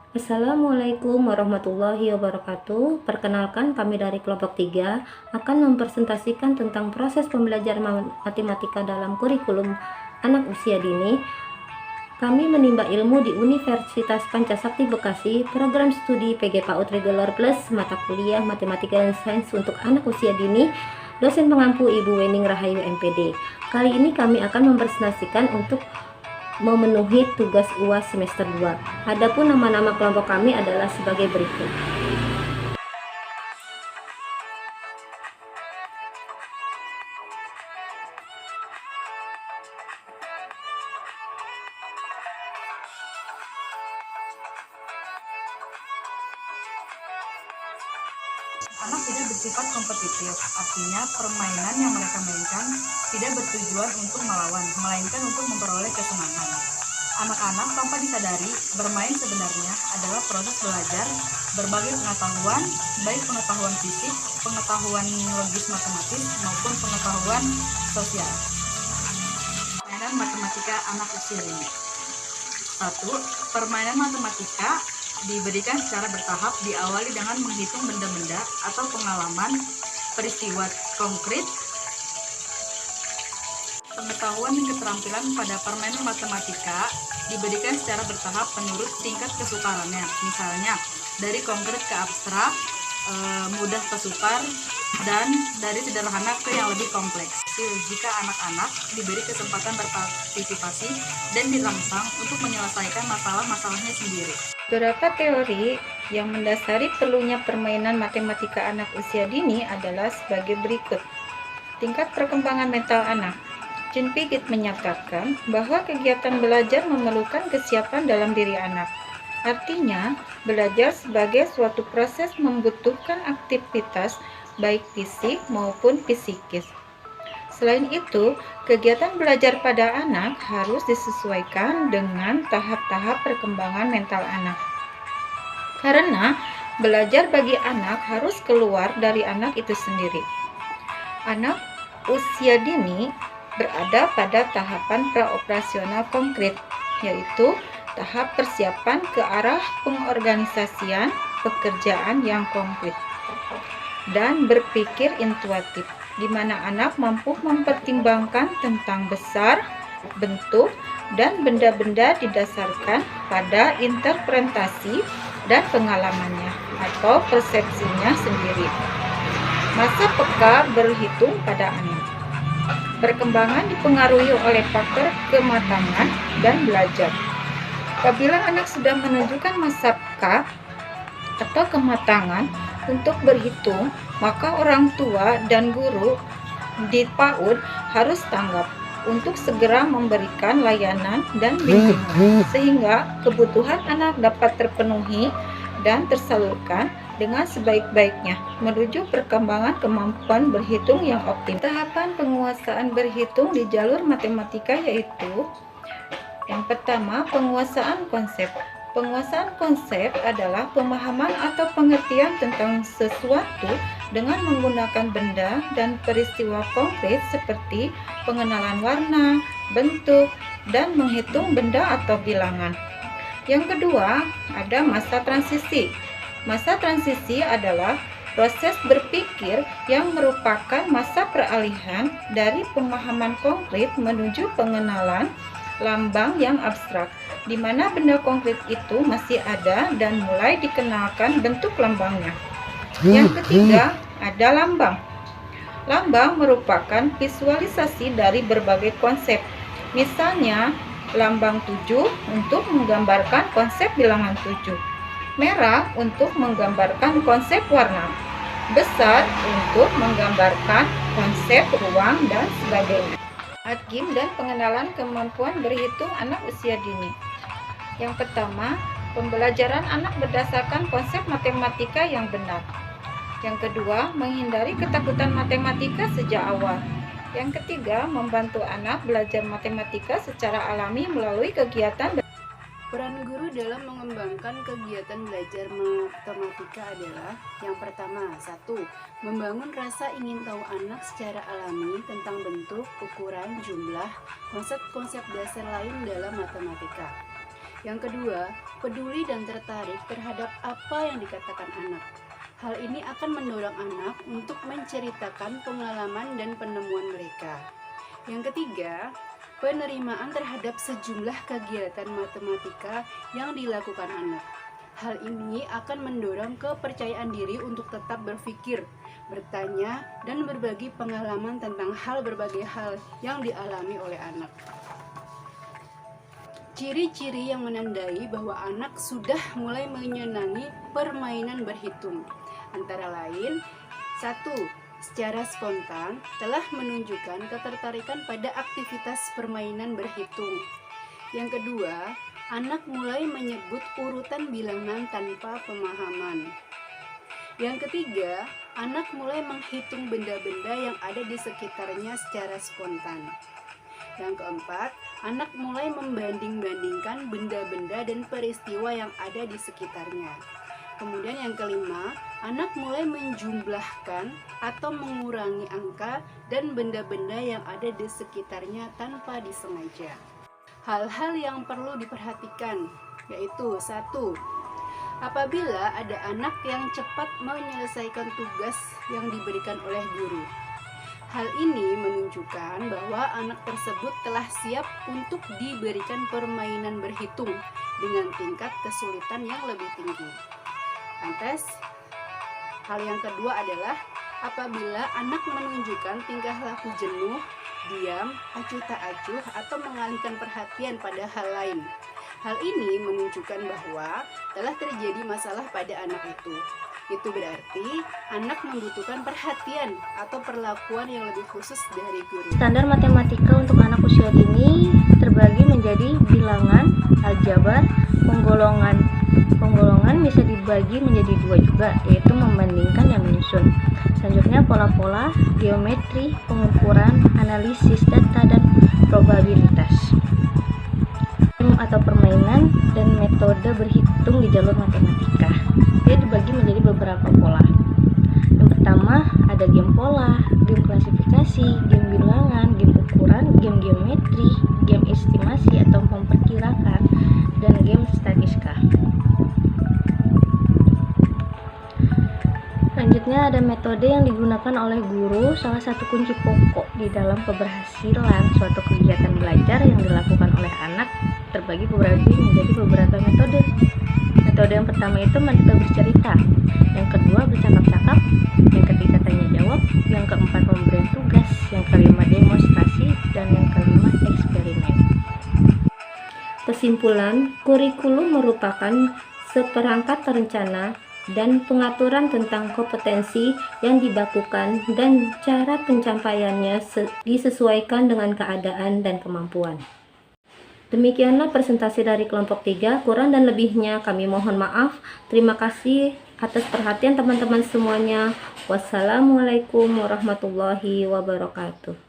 Assalamualaikum warahmatullahi wabarakatuh. Perkenalkan, kami dari kelompok 3 akan mempresentasikan tentang proses pembelajaran matematika dalam kurikulum anak usia dini. Kami menimba ilmu di Universitas Pancasakti Bekasi, program studi PG PAUD Regular Plus, mata kuliah Matematika dan Sains untuk anak usia dini, dosen pengampu Ibu Wening Rahayu MPD. Kali ini kami akan mempresentasikan untuk memenuhi tugas UAS semester 2. Adapun nama-nama kelompok kami adalah sebagai berikut. Anak tidak bersifat kompetitif, artinya permainan yang mereka mainkan tidak bertujuan untuk melawan, melainkan untuk memperoleh kesenangan. Anak-anak tanpa disadari, bermain sebenarnya adalah proses belajar berbagai pengetahuan, baik pengetahuan fisik, pengetahuan logis matematis, maupun pengetahuan sosial. Permainan matematika anak usia dini. 1. Permainan matematika diberikan secara bertahap, diawali dengan menghitung benda-benda atau pengalaman peristiwa konkret. Pengetahuan dan keterampilan pada permainan matematika diberikan secara bertahap menurut tingkat kesukarannya, misalnya dari konkret ke abstrak, mudah ke sukar, dan dari sederhana ke yang lebih kompleks. Jika anak-anak diberi kesempatan berpartisipasi dan dirangsang untuk menyelesaikan masalah-masalahnya sendiri. Beberapa teori yang mendasari perlunya permainan matematika anak usia dini adalah sebagai berikut. Tingkat perkembangan mental anak. Jean Piaget menyatakan bahwa kegiatan belajar memerlukan kesiapan dalam diri anak. Artinya, belajar sebagai suatu proses membutuhkan aktivitas baik fisik maupun psikis. Selain itu, kegiatan belajar pada anak harus disesuaikan dengan tahap-tahap perkembangan mental anak. Karena belajar bagi anak harus keluar dari anak itu sendiri. Anak usia dini berada pada tahapan praoperasional konkret, yaitu tahap persiapan ke arah pengorganisasian pekerjaan yang konkret dan berpikir intuitif, di mana anak mampu mempertimbangkan tentang besar, bentuk, dan benda-benda didasarkan pada interpretasi dan pengalamannya atau persepsinya sendiri. Masa peka berhitung pada anak. Perkembangan dipengaruhi oleh faktor kematangan dan belajar. Apabila anak sudah menunjukkan masa peka atau kematangan untuk berhitung, maka orang tua dan guru di PAUD harus tanggap untuk segera memberikan layanan dan bimbingan sehingga kebutuhan anak dapat terpenuhi dan tersalurkan dengan sebaik-baiknya menuju perkembangan kemampuan berhitung yang optimal. Tahapan penguasaan berhitung di jalur matematika yaitu yang pertama, penguasaan konsep. Penguasaan konsep adalah pemahaman atau pengertian tentang sesuatu dengan menggunakan benda dan peristiwa konkret seperti pengenalan warna, bentuk, dan menghitung benda atau bilangan. Yang kedua, ada masa transisi. Masa transisi adalah proses berpikir yang merupakan masa peralihan dari pemahaman konkret menuju pengenalan lambang yang abstrak, di mana benda konkret itu masih ada dan mulai dikenalkan bentuk lambangnya. Yang ketiga, ada lambang. Lambang merupakan visualisasi dari berbagai konsep. Misalnya, lambang 7 untuk menggambarkan konsep bilangan 7. Merah untuk menggambarkan konsep warna. Besar untuk menggambarkan konsep ruang dan sebagainya. Adgim dan pengenalan kemampuan berhitung anak usia dini. Yang pertama, pembelajaran anak berdasarkan konsep matematika yang benar. Yang kedua, menghindari ketakutan matematika sejak awal. Yang ketiga, membantu anak belajar matematika secara alami melalui kegiatan. Peran guru dalam mengembangkan kegiatan belajar matematika adalah yang pertama, 1. Membangun rasa ingin tahu anak secara alami tentang bentuk, ukuran, jumlah, konsep-konsep dasar lain dalam matematika. Yang kedua, peduli dan tertarik terhadap apa yang dikatakan anak. Hal ini akan mendorong anak untuk menceritakan pengalaman dan penemuan mereka. Yang ketiga, penerimaan terhadap sejumlah kegiatan matematika yang dilakukan anak. Hal ini akan mendorong kepercayaan diri untuk tetap berpikir, bertanya, dan berbagi pengalaman tentang berbagai hal yang dialami oleh anak. Ciri-ciri yang menandai bahwa anak sudah mulai menyenangi permainan berhitung antara lain: 1. Secara spontan telah menunjukkan ketertarikan pada aktivitas permainan berhitung. Yang kedua, anak mulai menyebut urutan bilangan tanpa pemahaman. Yang ketiga, anak mulai menghitung benda-benda yang ada di sekitarnya secara spontan. Yang keempat, anak mulai membanding-bandingkan benda-benda dan peristiwa yang ada di sekitarnya. Kemudian yang kelima, anak mulai menjumlahkan atau mengurangi angka dan benda-benda yang ada di sekitarnya tanpa disengaja. Hal-hal yang perlu diperhatikan yaitu: 1. Apabila ada anak yang cepat menyelesaikan tugas yang diberikan oleh guru. Hal ini menunjukkan bahwa anak tersebut telah siap untuk diberikan permainan berhitung dengan tingkat kesulitan yang lebih tinggi. Lantas, hal yang kedua adalah apabila anak menunjukkan tingkah laku jenuh, diam, acuh tak acuh, atau mengalihkan perhatian pada hal lain. Hal ini menunjukkan bahwa telah terjadi masalah pada anak itu. Itu berarti anak membutuhkan perhatian atau perlakuan yang lebih khusus dari guru. Standar matematika untuk anak usia dini terbagi menjadi bilangan, aljabar, penggolongan. Penggolongan bisa dibagi menjadi dua juga, yaitu membandingkan dan menyusun. Selanjutnya pola-pola, geometri, pengukuran, analisis data, dan probabilitas. Atau permainan dan metode berhitung di jalur matematika. Dia dibagi menjadi beberapa pola. Yang pertama ada game pola, game klasifikasi, game bilangan, game ukuran, game geometri, game estimasi atau memperkirakan, dan game statistika. Selanjutnya ada metode yang digunakan oleh guru. Salah satu kunci pokok di dalam keberhasilan suatu kegiatan belajar yang dilakukan oleh anak terbagi menjadi beberapa metode. Metode yang pertama itu metode bercerita, yang kedua bercakap-cakap, yang ketiga tanya jawab, yang keempat pemberian tugas, yang kelima demonstrasi, dan yang kelima eksperimen. Kesimpulan, kurikulum merupakan seperangkat rencana dan pengaturan tentang kompetensi yang dibakukan dan cara pencapaiannya disesuaikan dengan keadaan dan kemampuan. Demikianlah presentasi dari kelompok 3, kurang dan lebihnya kami mohon maaf. Terima kasih atas perhatian teman-teman semuanya. Wassalamualaikum warahmatullahi wabarakatuh.